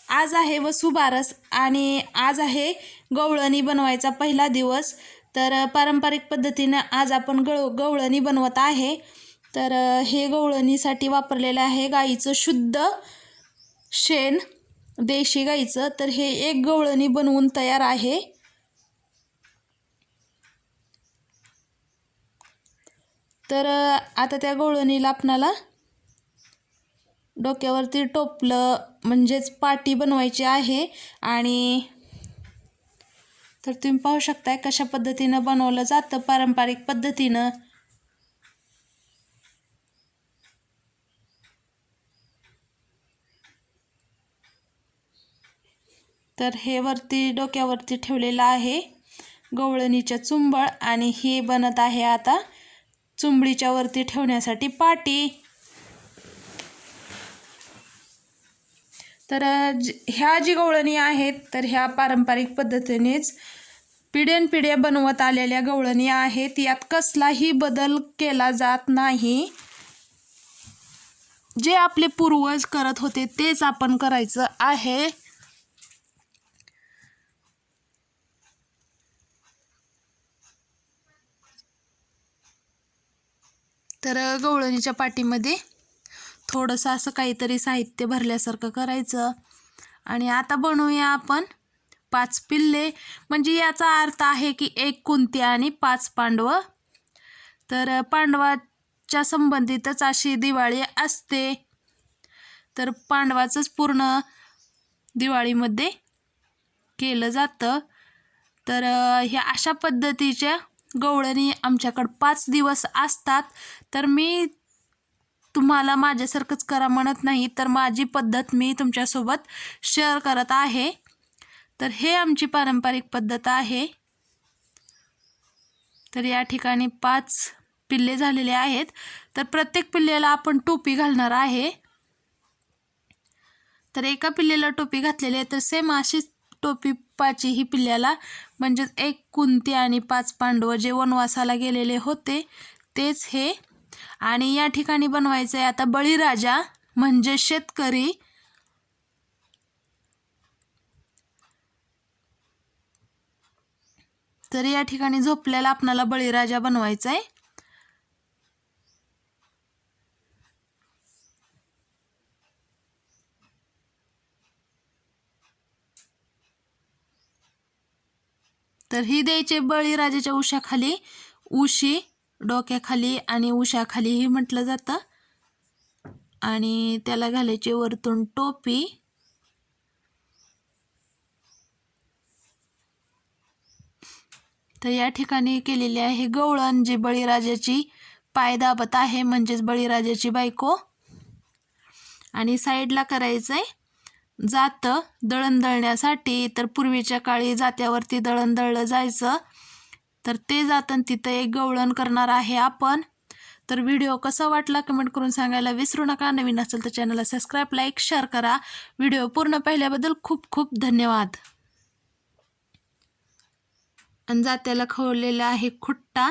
आज आहे वसुबारस आणि आज आहे गवळणी बनवायचा पहिला दिवस। तर पारंपरिक पद्धतीने आज आपण गवळणी बनवत आहे। तर हे गवळणीसाठी वापरलेले आहे गाईचं शुद्ध शेण, देशी गाईचं। तर हे एक गवळणी बनवून तयार आहे। तर आता त्या गवळणीला आपणाला डोक्यावरती टोपलं म्हणजेच पाटी बनवायची आहे। आणि तर तुम्ही पाहू शकता कशा पद्धतीने बनवलं जातं पारंपरिक पद्धतीने। तर हे वरती डोक्यावरती ठेवलेलं आहे गवळणीच्या चुंबळ आणि हे बनत आहे आता चुंबळीच्या वरती ठेवण्यासाठी पाटी। तर ह्या जी गवळणी आहेत तर ह्या पारंपरिक पद्धतीनेच पिढ्यानपिढ्या बनवत आलेल्या गवळणी आहेत। यात कसलाही बदल केला जात नाही। जे आपले पूर्वज करत होते तेच आपण करायचं आहे। तर गवळणीच्या पाटीमध्ये थोडंसं असं काहीतरी साहित्य भरल्यासारखं करायचं आणि आता बनवूया आपण 5 पिल्ले। म्हणजे याचा अर्थ आहे की 1 कुंती आणि 5 पांडव। तर पांडवाच्या संबंधितच अशी दिवाळी असते। तर पांडवाचंच पूर्ण दिवाळीमध्ये केलं जातं। तर ह्या अशा पद्धतीच्या गवळणी आमच्याकडे 5 दिवस असतात। तर मी तुम्हाला माझ्यासारखंच करा म्हणत नाही, तर माझी पद्धत मी तुमच्यासोबत शेअर करत आहे। तर हे आमची पारंपरिक पद्धत आहे। तर या ठिकाणी 5 पिल्ले झालेले आहेत। तर प्रत्येक पिल्लेला आपण टोपी घालणार आहे। तर एका पिल्लेला टोपी घातलेली आहे तर सेम अशीच टोपी 5 ही पिल्ल्याला, म्हणजे 1 कुंती आणि 5 पांडव जे वनवासाला गेलेले होते तेच हे। आणि या ठिकाणी बनवायचं आहे आता बळीराजा म्हणजे शेतकरी। तर या ठिकाणी झोपलेला आपल्याला बळीराजा बनवायचा आहे। तर ही द्यायचे बळीराजाच्या उशाखाली, उशी डोक्याखाली आणि उशाखाली ही म्हटलं जातं। आणि त्याला घालायची वरतून टोपी। तर या ठिकाणी केलेली आहे गवळण जी बळीराजाची पाय दाबत आहे, म्हणजेच बळीराजाची बायको। आणि साईडला करायचं आहे जातं दळण दळण्यासाठी। तर पूर्वीच्या काळी जात्यावरती दळण दळलं जायचं, तर ते जातं तिथं एक गवळण करणार आहे आपण। तर व्हिडिओ कसा वाटला कमेंट करून सांगायला विसरू नका। नवीन असेल तर चॅनलला सबस्क्राईब, लाईक, शेअर करा। व्हिडिओ पूर्ण पाहिल्याबद्दल खूप खूप धन्यवाद। आणि जात्याला खवलेला आहे खुट्टा।